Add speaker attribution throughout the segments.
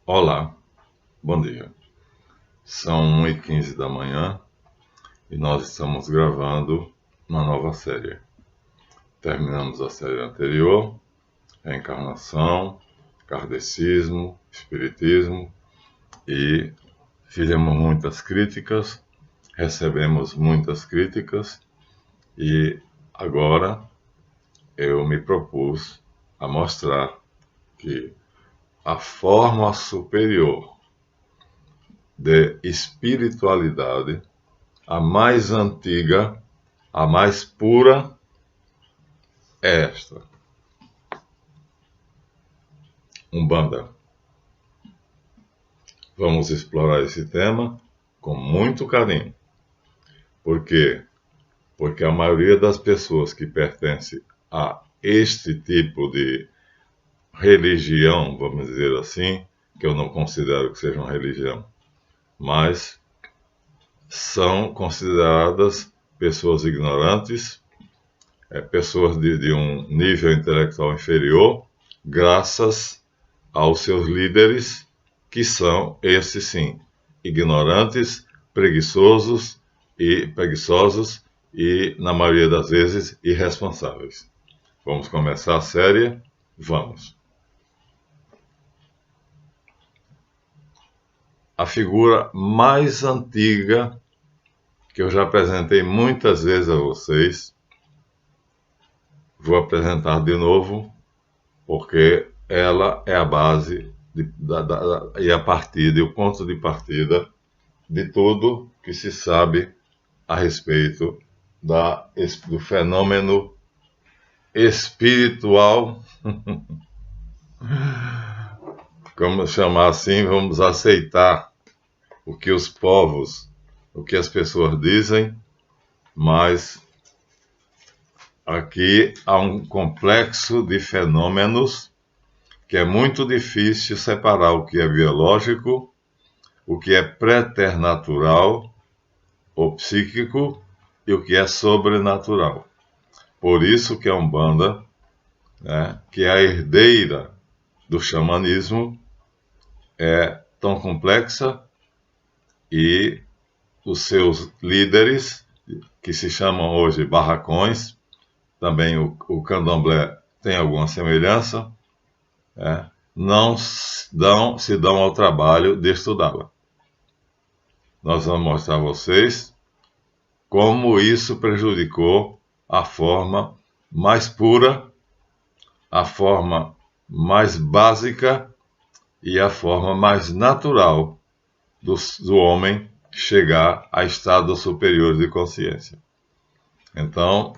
Speaker 1: Olá, bom dia. São 1h15 da manhã e nós estamos gravando uma nova série. Terminamos a série anterior, reencarnação, kardecismo, espiritismo, e fizemos muitas críticas, recebemos muitas críticas e agora eu me propus a mostrar que a forma superior de espiritualidade, a mais antiga, a mais pura, é esta: Umbanda. Vamos explorar esse tema com muito carinho. Por quê? Porque a maioria das pessoas que pertence a este tipo de religião, vamos dizer assim, que eu não considero que seja uma religião, mas são consideradas pessoas ignorantes, pessoas de um nível intelectual inferior, graças aos seus líderes, que são, esses sim, ignorantes, preguiçosos e, na maioria das vezes, irresponsáveis. Vamos começar a série? Vamos. A figura mais antiga que eu já apresentei muitas vezes a vocês, vou apresentar de novo, porque ela é a base e a partida, e o ponto de partida de tudo que se sabe a respeito do fenômeno espiritual. Como chamar assim, vamos aceitar o que os povos, o que as pessoas dizem, mas aqui há um complexo de fenômenos que é muito difícil separar o que é biológico, o que é preternatural ou psíquico e o que é sobrenatural. Por isso que a Umbanda, que é a herdeira do xamanismo, é tão complexa, e os seus líderes, que se chamam hoje barracões, também o candomblé tem alguma semelhança, não se dão ao trabalho de estudá-la. Nós vamos mostrar a vocês como isso prejudicou a forma mais pura, a forma mais básica e a forma mais natural do homem chegar a estados superiores de consciência. Então,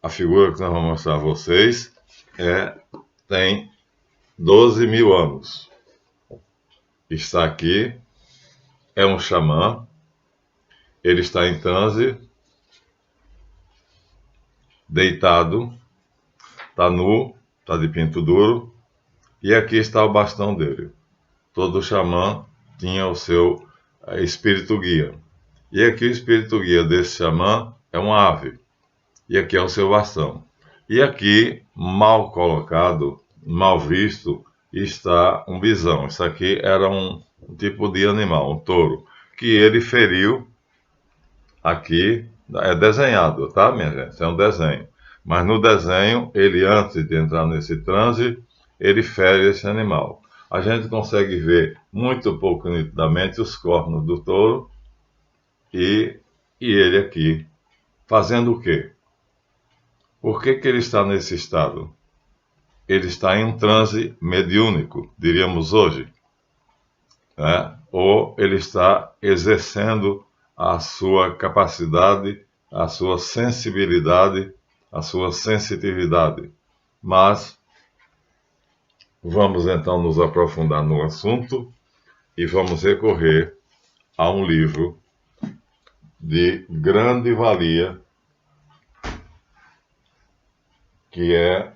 Speaker 1: a figura que nós vamos mostrar a vocês tem 12.000 anos. Está aqui, é um xamã, ele está em transe, deitado, está nu, está de pinto duro, e aqui está o bastão dele. Todo xamã tinha o seu espírito guia. E aqui o espírito guia desse xamã é uma ave. E aqui é o seu bastão. E aqui, mal colocado, mal visto, está um bisão. Isso aqui era um tipo de animal, um touro, que ele feriu aqui. É desenhado, tá, minha gente? Isso é um desenho. Mas no desenho, ele, antes de entrar nesse transe, ele fere esse animal. A gente consegue ver muito pouco nitidamente os cornos do touro e ele aqui fazendo o quê? Por que ele está nesse estado? Ele está em um transe mediúnico, diríamos hoje, ou ele está exercendo a sua capacidade, a sua sensibilidade, a sua sensitividade. Mas vamos então nos aprofundar no assunto e vamos recorrer a um livro de grande valia, que é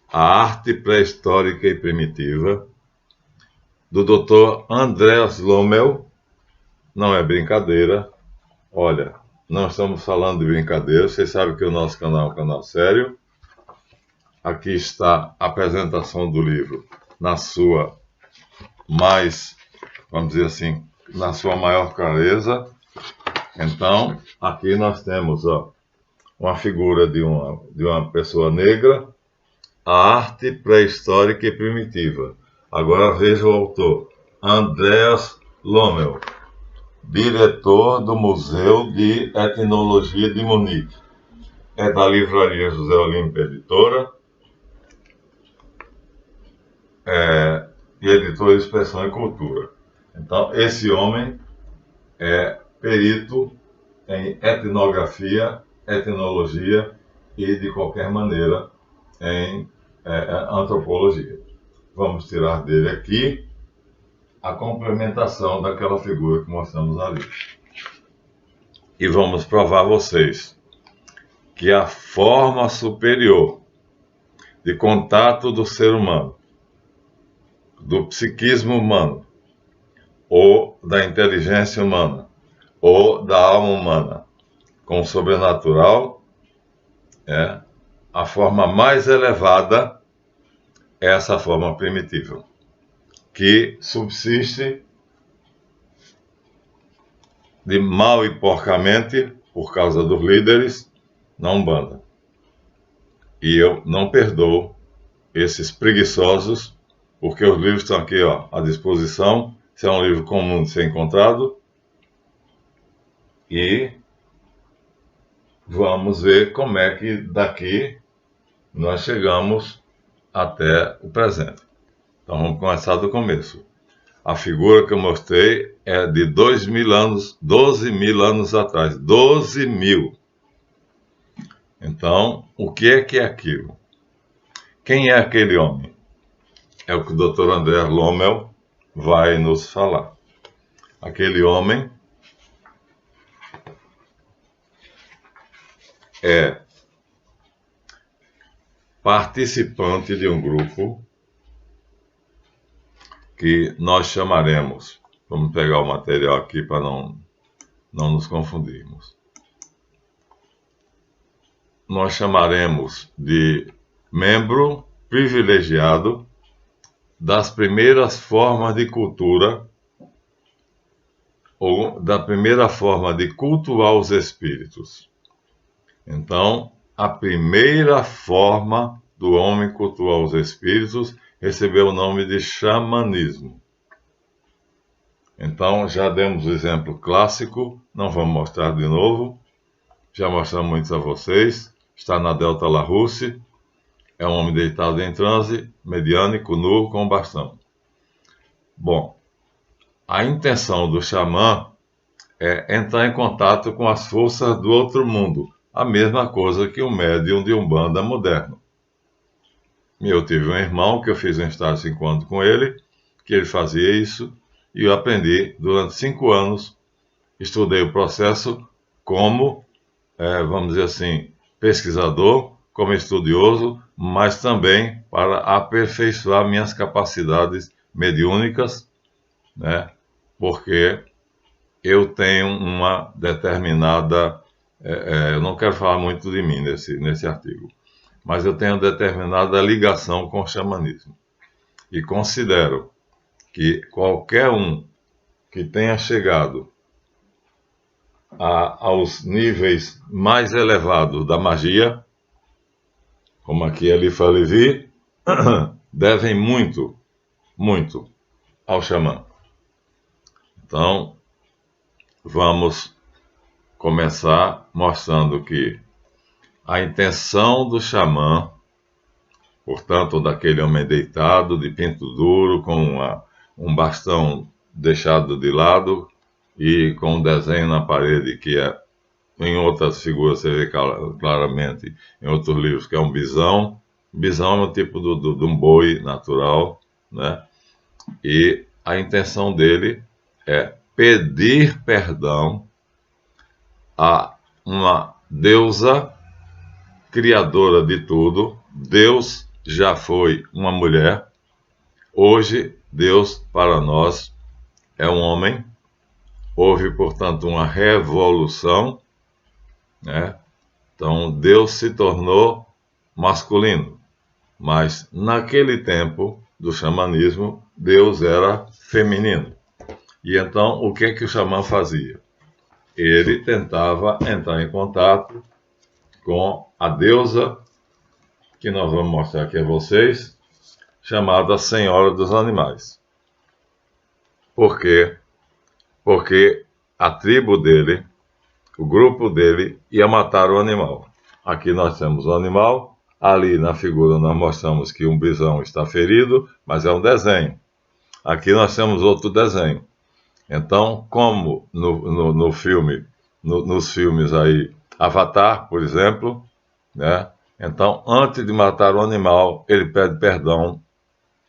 Speaker 1: A Arte Pré-Histórica e Primitiva, do Dr. Andreas Lommel. Não é brincadeira. Olha, não estamos falando de brincadeira. Vocês sabem que o nosso canal é um canal sério. Aqui está a apresentação do livro na sua mais, vamos dizer assim, na sua maior clareza. Então, aqui nós temos uma figura de uma pessoa negra, a arte pré-histórica e primitiva. Agora veja o autor, Andreas Lommel, diretor do Museu de Etnologia de Munique. É da livraria José Olímpio Editora, e editor de Expressão e Cultura. Então, esse homem é perito em etnografia, etnologia e, de qualquer maneira, em antropologia. Vamos tirar dele aqui a complementação daquela figura que mostramos ali. E vamos provar a vocês que a forma superior de contato do ser humano, do psiquismo humano, ou da inteligência humana, ou da alma humana, com o sobrenatural, a forma mais elevada é essa forma primitiva, que subsiste de mal e porcamente por causa dos líderes na Umbanda. E eu não perdoo esses preguiçosos, porque os livros estão aqui à disposição. Esse é um livro comum de ser encontrado. E vamos ver como é que daqui nós chegamos até o presente. Então vamos começar do começo. A figura que eu mostrei é de 2.000 anos, 12.000 anos atrás. 12.000. Então, o que é aquilo? Quem é aquele homem? É o que o Dr. Andreas Lommel vai nos falar. Aquele homem é participante de um grupo que nós chamaremos, vamos pegar o material aqui para não nos confundirmos, nós chamaremos de membro privilegiado das primeiras formas de cultura, ou da primeira forma de cultuar os espíritos. Então, a primeira forma do homem cultuar os espíritos recebeu o nome de xamanismo. Então, já demos o exemplo clássico, não vamos mostrar de novo, já mostramos muitos a vocês. Está na Delta Larousse, é um homem deitado em transe, mediânico, nu, com bastão. Bom, a intenção do xamã é entrar em contato com as forças do outro mundo, a mesma coisa que um médium de Umbanda moderno. Eu tive um irmão que eu fiz um estágio de 5 anos com ele, que ele fazia isso, e eu aprendi durante 5 anos, estudei o processo como, vamos dizer assim, pesquisador, como estudioso, mas também para aperfeiçoar minhas capacidades mediúnicas, né? Porque eu tenho uma determinada... eu não quero falar muito de mim nesse artigo, mas eu tenho determinada ligação com o xamanismo. E considero que qualquer um que tenha chegado aos níveis mais elevados da magia, como aqui Elifa Levi, devem muito, muito ao xamã. Então, vamos começar mostrando que a intenção do xamã, portanto, daquele homem deitado, de pinto duro, com um bastão deixado de lado e com um desenho na parede que em outras figuras você vê claramente, em outros livros, que é um bisão. Bisão é um tipo de um boi natural, né? E a intenção dele é pedir perdão a uma deusa criadora de tudo. Deus já foi uma mulher, hoje Deus para nós é um homem. Houve, portanto, uma revolução, né? Então Deus se tornou masculino, mas naquele tempo do xamanismo, Deus era feminino. E então, o que é que o xamã fazia? Ele tentava entrar em contato com a deusa, que nós vamos mostrar aqui a vocês, chamada Senhora dos Animais. Por quê? Porque a tribo dele, o grupo dele, ia matar o animal. Aqui nós temos o animal, ali na figura nós mostramos que um bisão está ferido, mas é um desenho. Aqui nós temos outro desenho. Então, como no filme, nos filmes aí, Avatar, por exemplo, né? Então, antes de matar o animal, ele pede perdão.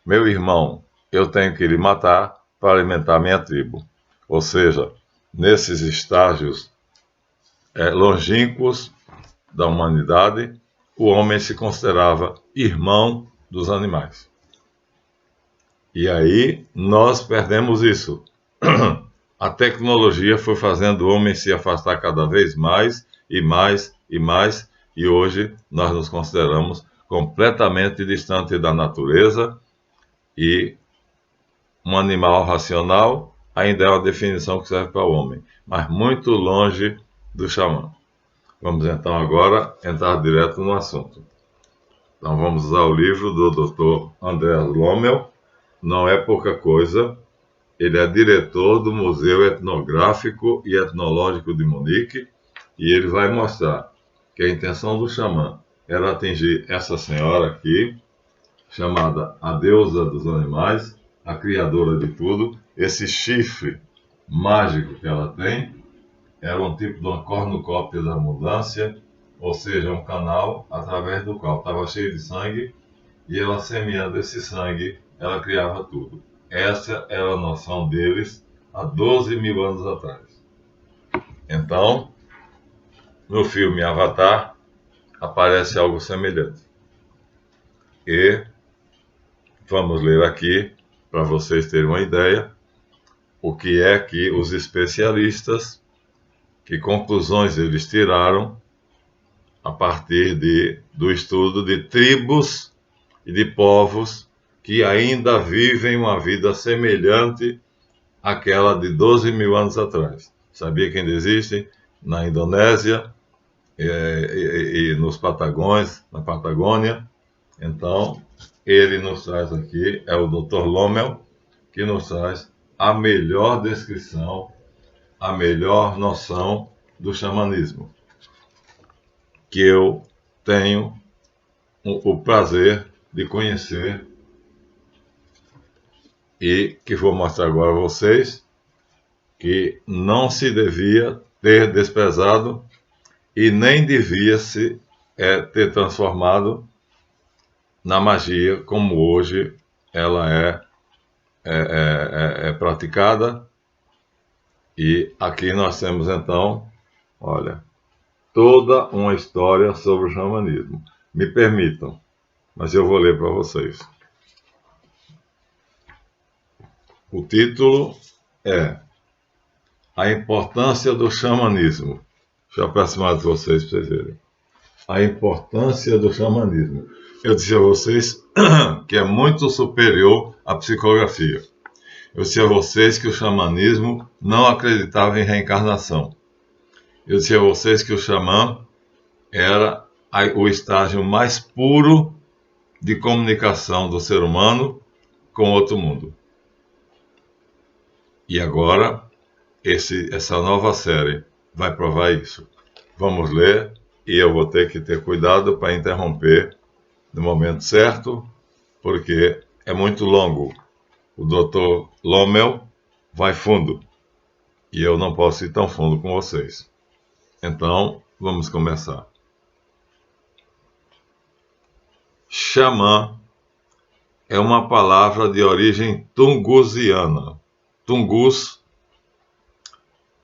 Speaker 1: Meu irmão, eu tenho que lhe matar para alimentar minha tribo. Ou seja, nesses estágios longínquos da humanidade, o homem se considerava irmão dos animais. E aí nós perdemos isso. A tecnologia foi fazendo o homem se afastar cada vez mais e mais e mais, e hoje nós nos consideramos completamente distantes da natureza, e um animal racional ainda é uma definição que serve para o homem, mas muito longe do xamã. Vamos então agora entrar direto no assunto. Então vamos usar o livro do Dr. Andreas Lommel. Não é pouca coisa. Ele é diretor do Museu Etnográfico e Etnológico de Munique, e ele vai mostrar que a intenção do xamã era atingir essa senhora aqui, chamada a deusa dos animais, a criadora de tudo. Esse chifre mágico que ela tem era um tipo de uma cornucópia da abundância, ou seja, um canal através do qual estava cheio de sangue, e ela, semeando esse sangue, ela criava tudo. Essa era a noção deles há 12 mil anos atrás. Então, no filme Avatar, aparece algo semelhante. E vamos ler aqui, para vocês terem uma ideia, o que é que os especialistas, que conclusões eles tiraram a partir do estudo de tribos e de povos que ainda vivem uma vida semelhante àquela de 12 mil anos atrás. Sabia que ainda existem na Indonésia e nos Patagões, na Patagônia. Então, ele nos traz aqui, é o Dr. Lommel, que nos traz a melhor descrição, a melhor noção do xamanismo, que eu tenho o prazer de conhecer e que vou mostrar agora a vocês, que não se devia ter desprezado e nem devia se ter transformado na magia como hoje ela é praticada. E aqui nós temos então, olha, toda uma história sobre o xamanismo. Me permitam, mas eu vou ler para vocês. O título é A Importância do Xamanismo. Deixa eu aproximar de vocês para vocês verem. A importância do xamanismo. Eu disse a vocês que é muito superior à psicografia. Eu disse a vocês que o xamanismo não acreditava em reencarnação. Eu disse a vocês que o xamã era o estágio mais puro de comunicação do ser humano com outro mundo. E agora, essa nova série vai provar isso. Vamos ler, e eu vou ter que ter cuidado para interromper no momento certo, porque é muito longo. O Dr. Lommel vai fundo, e eu não posso ir tão fundo com vocês. Então, vamos começar. Xamã é uma palavra de origem tungusiana. Tungus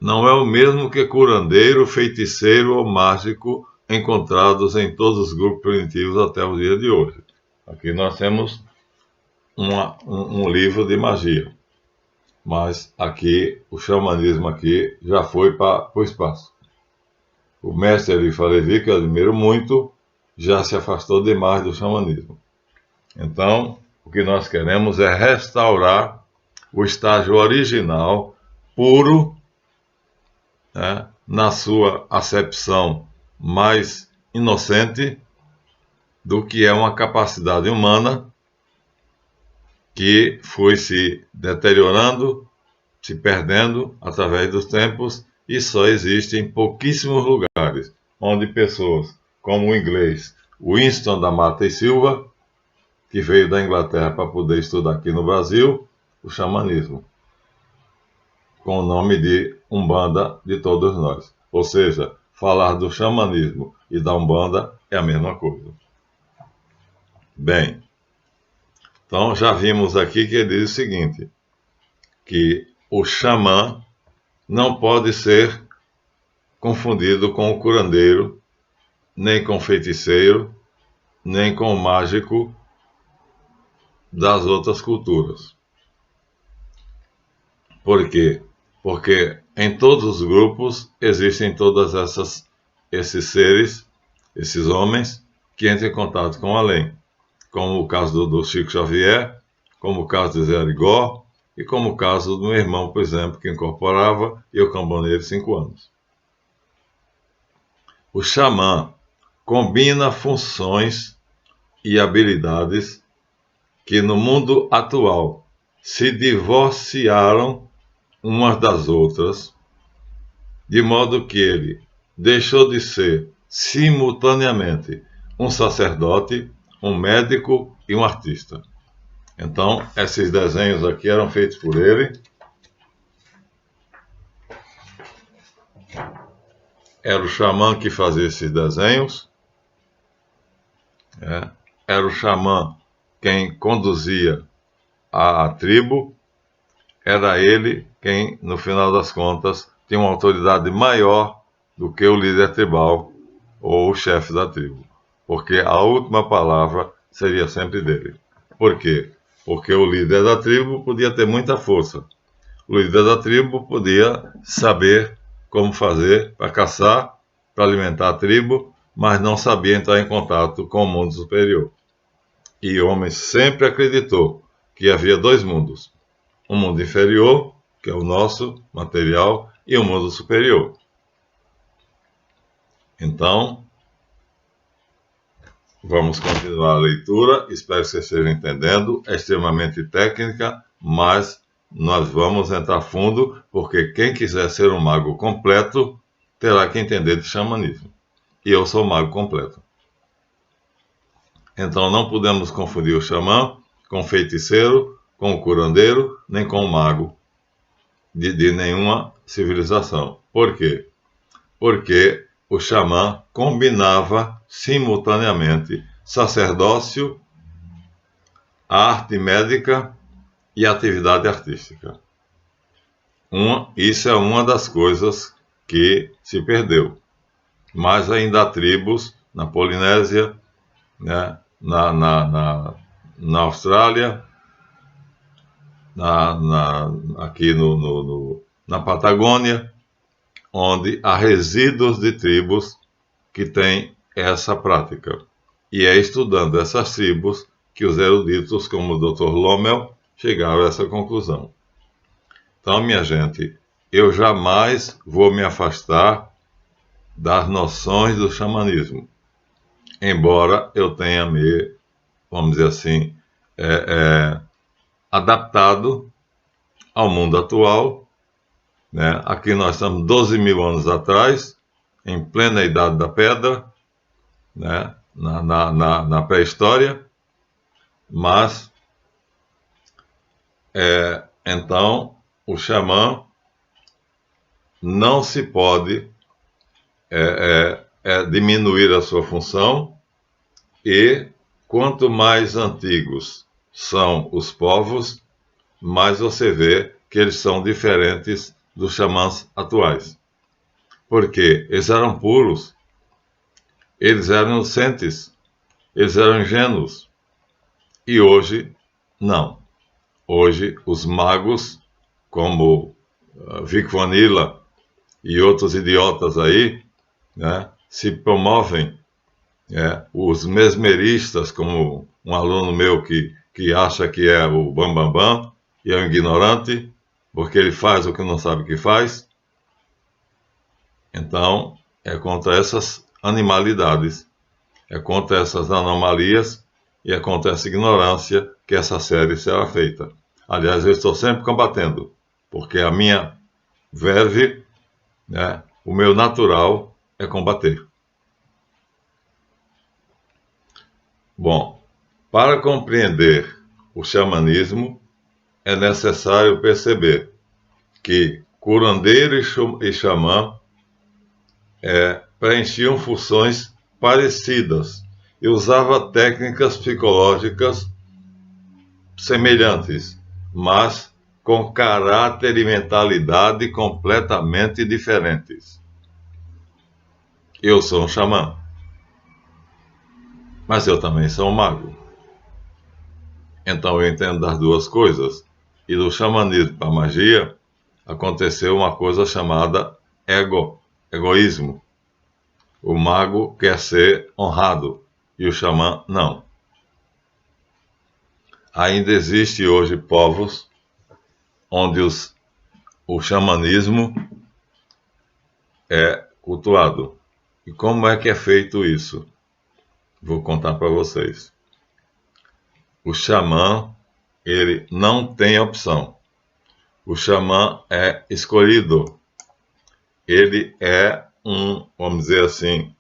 Speaker 1: não é o mesmo que curandeiro, feiticeiro ou mágico encontrados em todos os grupos primitivos até o dia de hoje. Aqui nós temos um livro de magia, mas aqui o xamanismo aqui já foi para o espaço. O mestre Eliphas Levi, que eu admiro muito, já se afastou demais do xamanismo. Então, o O que nós queremos é restaurar o estágio original, puro, né, na sua acepção mais inocente do que é uma capacidade humana que foi se deteriorando, se perdendo através dos tempos, e só existe em pouquíssimos lugares onde pessoas como o inglês Winston da Mata e Silva, que veio da Inglaterra para poder estudar aqui no Brasil o xamanismo, com o nome de Umbanda de todos nós. Ou seja, falar do xamanismo e da Umbanda é a mesma coisa. Bem, então já vimos aqui que ele diz o seguinte, que o xamã não pode ser confundido com o curandeiro, nem com o feiticeiro, nem com o mágico das outras culturas. Por quê? Porque em todos os grupos existem todas esses seres, esses homens, que entram em contato com o além, como o caso do Chico Xavier, como o caso de Zé Arigó, e como o caso do meu irmão, por exemplo, que incorporava e eu camboneiro 5 anos. O xamã combina funções e habilidades que no mundo atual se divorciaram umas das outras, de modo que ele deixou de ser simultaneamente um sacerdote, um médico e um artista. Então, esses desenhos aqui eram feitos por ele. Era o xamã que fazia esses desenhos. Era o xamã quem conduzia a tribo. Era ele quem, no final das contas, tinha uma autoridade maior do que o líder tribal ou o chefe da tribo. Porque a última palavra seria sempre dele. Por quê? Porque o líder da tribo podia ter muita força. O líder da tribo podia saber como fazer para caçar, para alimentar a tribo, mas não sabia entrar em contato com o mundo superior. E o homem sempre acreditou que havia 2 mundos. Um mundo inferior, que é o nosso, material, e um mundo superior. Então, vamos continuar a leitura. Espero que vocês estejam entendendo. É extremamente técnica, mas nós vamos entrar fundo, porque quem quiser ser um mago completo terá que entender de xamanismo. E eu sou mago completo. Então não podemos confundir o xamã com o feiticeiro, com o curandeiro, nem com o mago de nenhuma civilização. Por quê? Porque o xamã combinava simultaneamente sacerdócio, a arte médica e a atividade artística. Isso é uma das coisas que se perdeu. Mas ainda há tribos na Polinésia, né, na Austrália, aqui na Patagônia, onde há resíduos de tribos que têm essa prática. E é estudando essas tribos que os eruditos, como o Dr. Lommel, chegaram a essa conclusão. Então, minha gente, eu jamais vou me afastar das noções do xamanismo, embora eu tenha me, vamos dizer assim, adaptado ao mundo atual, né? Aqui nós estamos 12 mil anos atrás, em plena Idade da Pedra, né? na pré-história, mas então o xamã não se pode diminuir a sua função, e quanto mais antigos são os povos, mais você vê que eles são diferentes dos xamãs atuais. Porque eles eram puros, eles eram inocentes, eles eram ingênuos. E hoje, não. Hoje, os magos, como Vic Vanilla e outros idiotas aí, né, se promovem. Os mesmeristas, como um aluno meu que que acha que é o bambambam, bam, bam, e é um ignorante, porque ele faz o que não sabe que faz. Então, é contra essas animalidades, é contra essas anomalias e é contra essa ignorância que essa série será feita. Aliás, eu estou sempre combatendo, porque a minha verve, né, o meu natural é combater. Bom, para compreender o xamanismo, é necessário perceber que curandeiro e xamã preenchiam funções parecidas e usavam técnicas psicológicas semelhantes, mas com caráter e mentalidade completamente diferentes. Eu sou um xamã, mas eu também sou um mago. Então eu entendo das duas coisas. E do xamanismo para a magia, aconteceu uma coisa chamada egoísmo. O mago quer ser honrado e o xamã não. Ainda existe hoje povos onde o xamanismo é cultuado. E como é que é feito isso? Vou contar para vocês. O xamã, ele não tem opção. O xamã é escolhido. Ele é vamos dizer assim,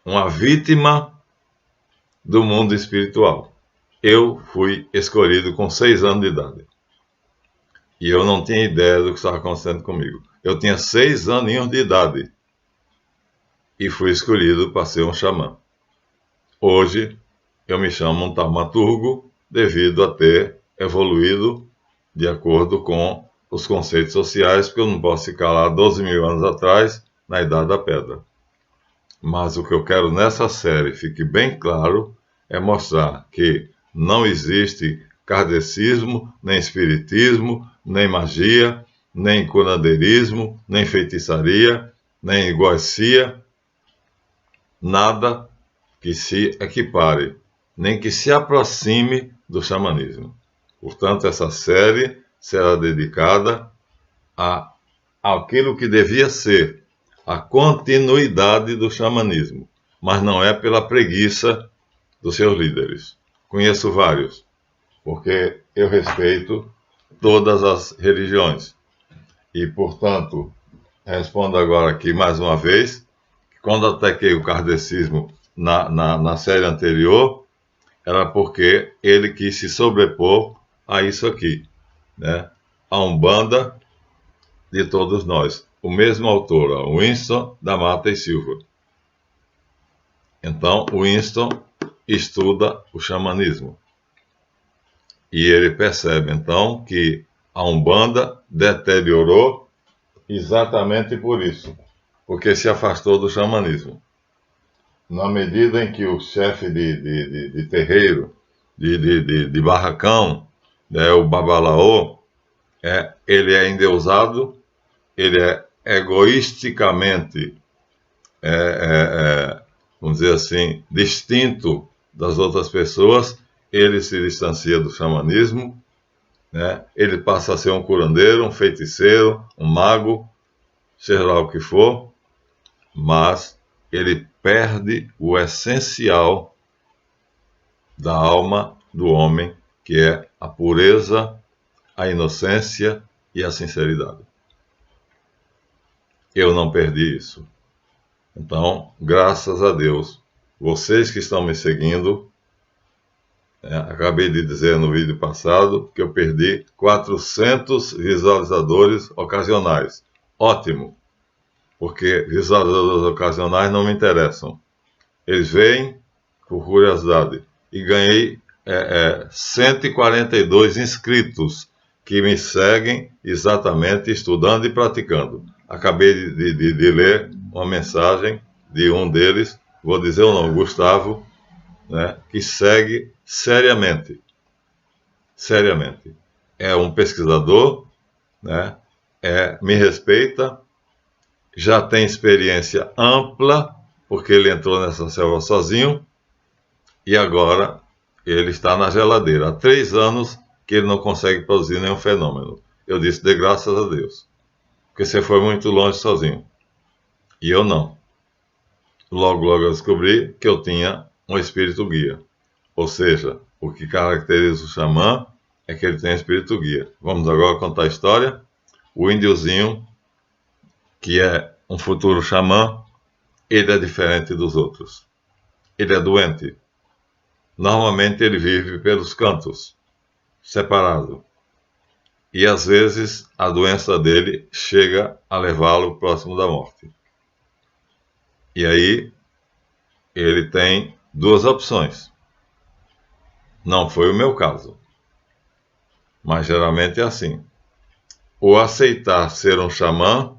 Speaker 1: uma vítima do mundo espiritual. Eu fui escolhido com 6 anos de idade. E eu não tinha ideia do que estava acontecendo comigo. Eu tinha 6 aninhos de idade. E fui escolhido para ser um xamã. Hoje, eu me chamo um taumaturgo devido a ter evoluído de acordo com os conceitos sociais, porque eu não posso ficar lá 12 mil anos atrás, na Idade da Pedra. Mas o que eu quero nessa série, fique bem claro, é mostrar que não existe kardecismo, nem espiritismo, nem magia, nem curandeirismo, nem feitiçaria, nem iguacia, nada que se equipare, nem que se aproxime do xamanismo. Portanto, essa série será dedicada àquilo que devia ser a continuidade do xamanismo, mas não é pela preguiça dos seus líderes. Conheço vários, porque eu respeito todas as religiões. E, portanto, respondo agora aqui mais uma vez, que quando ataquei o kardecismo na série anterior, era porque ele quis se sobrepor a isso aqui, né? A Umbanda de todos nós. O mesmo autor, Winston da Mata e Silva. Então, Winston estuda o xamanismo. E ele percebe, então, que a Umbanda deteriorou exatamente por isso, porque se afastou do xamanismo. Na medida em que o chefe de terreiro, de barracão, né, o babalaô, ele é endeusado, ele é egoisticamente, vamos dizer assim, distinto das outras pessoas, ele se distancia do xamanismo, né? Ele passa a ser um curandeiro, um feiticeiro, um mago, seja lá o que for, mas ele perde o essencial da alma do homem, que é a pureza, a inocência e a sinceridade. Eu não perdi isso. Então, graças a Deus, vocês que estão me seguindo, acabei de dizer no vídeo passado que eu perdi 400 visualizadores ocasionais. Ótimo, porque visualizadores ocasionais não me interessam. Eles vêm por curiosidade. E ganhei 142 inscritos que me seguem exatamente estudando e praticando. Acabei de ler uma mensagem de um deles, vou dizer o nome, Gustavo, né, que segue seriamente. É um pesquisador, né, me respeita, já tem experiência ampla, porque ele entrou nessa selva sozinho, e agora ele está na geladeira. Há 3 anos que ele não consegue produzir nenhum fenômeno. Eu disse, dê graças a Deus, porque você foi muito longe sozinho. E eu não. Logo eu descobri que eu tinha um espírito guia. Ou seja, o que caracteriza o xamã é que ele tem espírito guia. Vamos agora contar a história. O índiozinho, que é um futuro xamã, ele é diferente dos outros. Ele é doente. Normalmente ele vive pelos cantos, separado. E às vezes a doença dele chega a levá-lo próximo da morte. E aí ele tem 2 opções. Não foi o meu caso, mas geralmente é assim. Ou aceitar ser um xamã,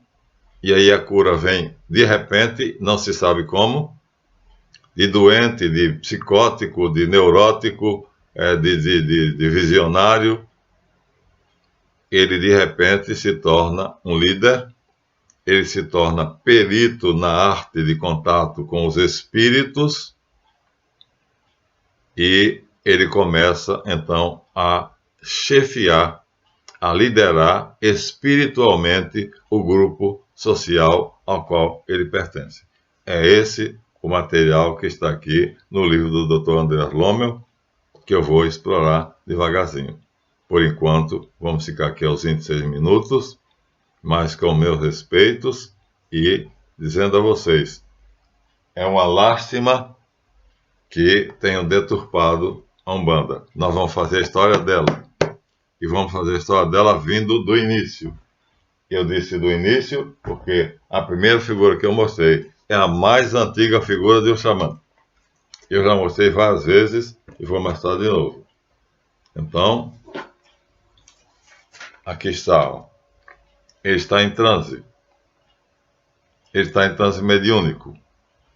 Speaker 1: e aí a cura vem de repente, não se sabe como, de doente, de psicótico, de neurótico, de visionário, ele de repente se torna um líder, ele se torna perito na arte de contato com os espíritos e ele começa então a chefiar, a liderar espiritualmente o grupo social ao qual ele pertence. É esse o material que está aqui no livro do Dr. Andrés Lommel, que eu vou explorar devagarzinho. Por enquanto, vamos ficar aqui aos 26 minutos, mas com meus respeitos e dizendo a vocês, é uma lástima que tenham deturpado a Umbanda. Nós vamos fazer a história dela. E vamos fazer a história dela vindo do início. Eu disse do início porque a primeira figura que eu mostrei é a mais antiga figura de um xamã. Eu já mostrei várias vezes e vou mostrar de novo. Então, aqui está. Ó. Ele está em transe. Ele está em transe mediúnico.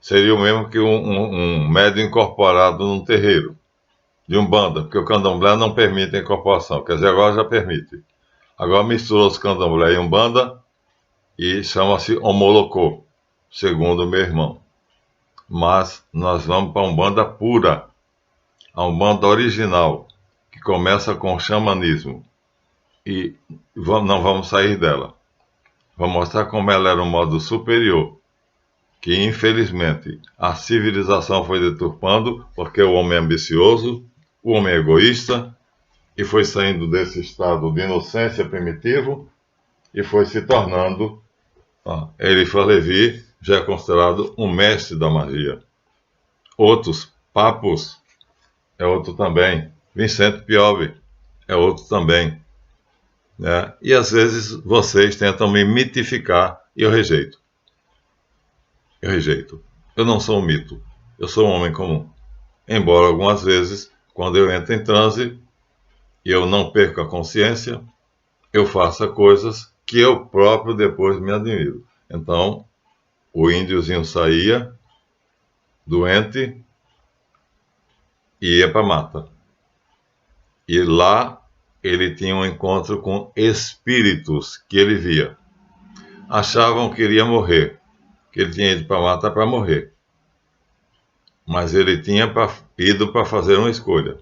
Speaker 1: Seria o mesmo que um médium incorporado num terreiro de Umbanda, porque o candomblé não permite a incorporação. Quer dizer, agora já permite. Agora misturou-se candomblé e Umbanda e chama-se Omolocô, segundo o meu irmão. Mas nós vamos para a Umbanda pura, a Umbanda original, que começa com o xamanismo. E não vamos sair dela. Vou mostrar como ela era um modo superior, que infelizmente a civilização foi deturpando, porque o homem é ambicioso, o homem é egoísta, e foi saindo desse estado de inocência primitivo, e foi se tornando, Eliphas Levi já é considerado um mestre da magia. Outros, Papos, é outro também, Vicente Piove, é outro também. Né? E às vezes vocês tentam me mitificar e eu rejeito. Eu rejeito. Eu não sou um mito. Eu sou um homem comum. Embora algumas vezes, quando eu entro em transe e eu não perco a consciência, eu faça coisas que eu próprio depois me admiro. Então, o índiozinho saía doente e ia para a mata. E lá ele tinha um encontro com espíritos que ele via. Achavam que iria morrer, que ele tinha ido para a mata para morrer. Mas ele tinha ido para fazer uma escolha.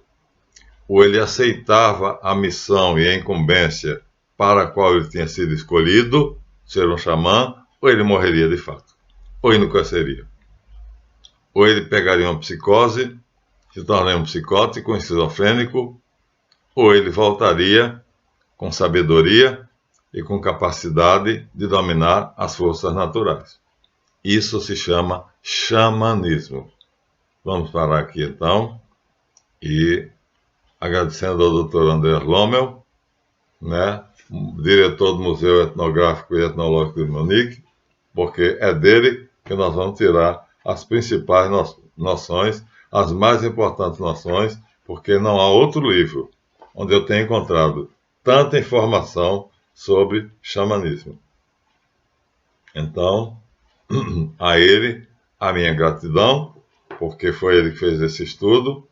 Speaker 1: Ou ele aceitava a missão e a incumbência para a qual ele tinha sido escolhido, ser um xamã, ou ele morreria de fato. Ou enlouqueceria. Ou ele pegaria uma psicose, se tornaria um psicótico, um esquizofrênico, ou ele voltaria com sabedoria e com capacidade de dominar as forças naturais. Isso se chama xamanismo. Vamos parar aqui então e agradecendo ao Dr. Andrés Lommel, né, diretor do Museu Etnográfico e Etnológico de Munique, porque é dele que nós vamos tirar as principais noções, as mais importantes noções, porque não há outro livro onde eu tenha encontrado tanta informação sobre xamanismo. Então, a ele, a minha gratidão, porque foi ele que fez esse estudo,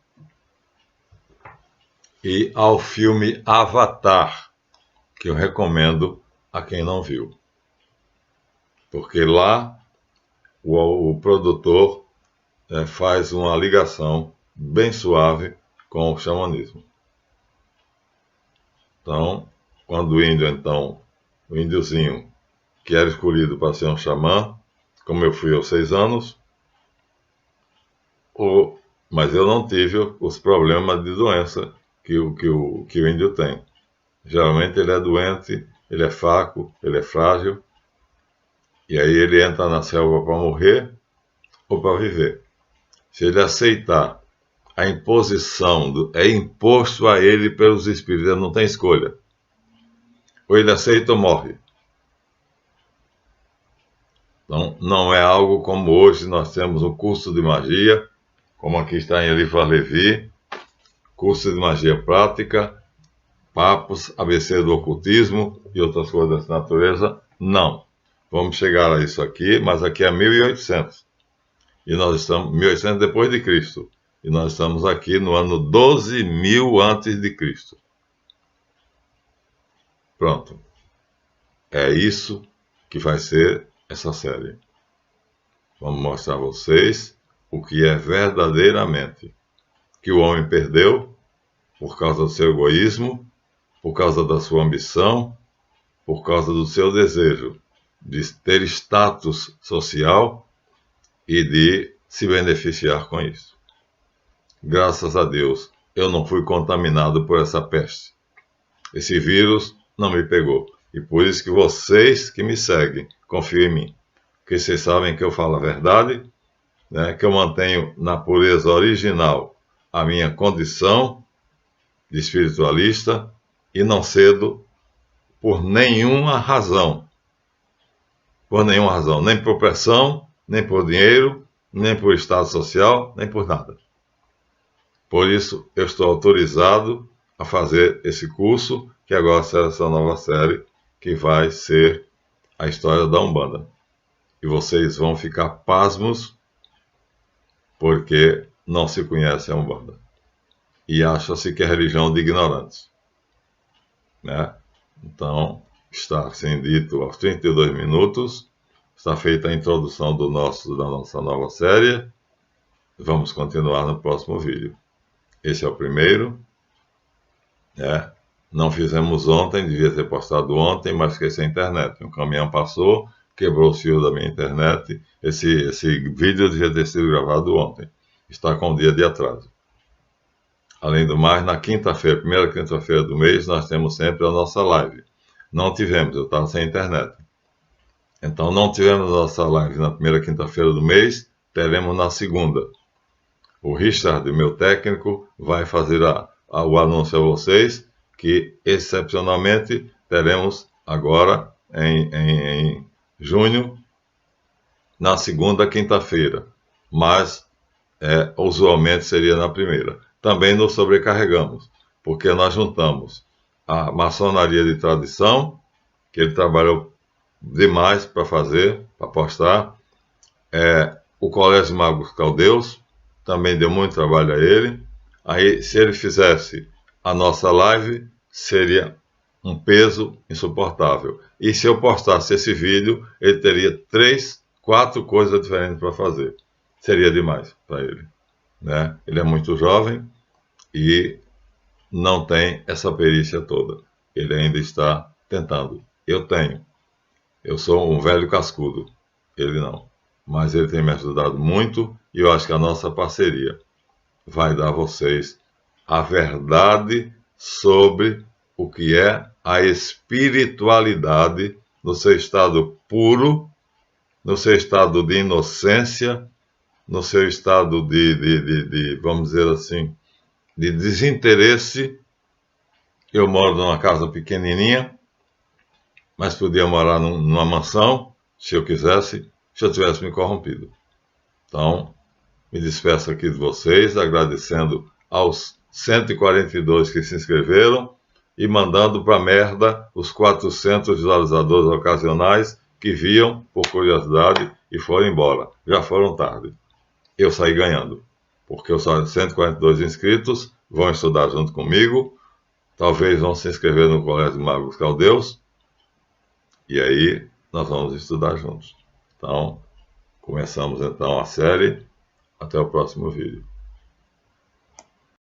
Speaker 1: e ao filme Avatar, que eu recomendo a quem não viu. Porque lá o produtor faz uma ligação bem suave com o xamanismo. Então, quando o índiozinho que era escolhido para ser um xamã, como eu fui aos 6 anos, mas eu não tive os problemas de doença que o índio tem. Geralmente ele é doente, ele é fraco, ele é frágil, e aí ele entra na selva para morrer ou para viver. Se ele aceitar a imposição, é imposto a ele pelos espíritos, ele não tem escolha. Ou ele aceita ou morre. Então, não é algo como hoje nós temos um curso de magia, como aqui está em Eliphas Levi, curso de magia prática, papos, ABC do ocultismo e outras coisas dessa natureza. Não. Vamos chegar a isso aqui, mas aqui é 1800. E nós estamos 1800 depois de Cristo. E nós estamos aqui no ano 12.000 antes de Cristo. Pronto. É isso que vai ser essa série. Vamos mostrar a vocês o que é verdadeiramente que o homem perdeu por causa do seu egoísmo, por causa da sua ambição, por causa do seu desejo de ter status social e de se beneficiar com isso. Graças a Deus, eu não fui contaminado por essa peste. Esse vírus não me pegou. E por isso que vocês que me seguem, confiam em mim. Porque vocês sabem que eu falo a verdade, né, que eu mantenho na pureza original a minha condição de espiritualista e não cedo por nenhuma razão. Por nenhuma razão. Nem por pressão, nem por dinheiro, nem por estado social, nem por nada. Por isso, eu estou autorizado a fazer esse curso, que agora será essa nova série, que vai ser a história da Umbanda. E vocês vão ficar pasmos, porque não se conhece a Umbanda. E acha-se que é religião de ignorantes. Né? Então, está assim dito aos 32 minutos, está feita a introdução da nossa nova série. Vamos continuar no próximo vídeo. Esse é o primeiro. Né? Não fizemos ontem, devia ter postado ontem, mas esqueci a internet. Um caminhão passou, quebrou o fio da minha internet. Esse vídeo devia ter sido gravado ontem. Está com um dia de atraso. Além do mais, na quinta-feira, primeira quinta-feira do mês, nós temos sempre a nossa live. Não tivemos, eu estava sem internet. Então, não tivemos a nossa live na primeira quinta-feira do mês, teremos na segunda. O Richard, meu técnico, vai fazer o anúncio a vocês que, excepcionalmente, teremos agora, em junho, na segunda quinta-feira. Mas, usualmente, seria na primeira. Também nos sobrecarregamos, porque nós juntamos a maçonaria de tradição, que ele trabalhou demais para fazer, para postar, o Colégio Magos Caldeus, também deu muito trabalho a ele. Aí, se ele fizesse a nossa live, seria um peso insuportável. E se eu postasse esse vídeo, ele teria 3, 4 coisas diferentes para fazer. Seria demais para ele. Né? Ele é muito jovem e não tem essa perícia toda. Ele ainda está tentando. Eu tenho. Eu sou um velho cascudo. Ele não. Mas ele tem me ajudado muito e eu acho que a nossa parceria vai dar a vocês a verdade sobre o que é a espiritualidade no seu estado puro, no seu estado de inocência, no seu estado de vamos dizer assim, de desinteresse. Eu moro numa casa pequenininha, mas podia morar numa mansão, se eu quisesse, se eu tivesse me corrompido. Então, me despeço aqui de vocês, agradecendo aos 142 que se inscreveram e mandando para merda os 400 visualizadores ocasionais que viam por curiosidade e foram embora. Já foram tarde. Eu saí ganhando, porque os 142 inscritos vão estudar junto comigo, talvez vão se inscrever no Colégio Magos Caldeus, e aí nós vamos estudar juntos. Então, começamos então a série. Até o próximo vídeo.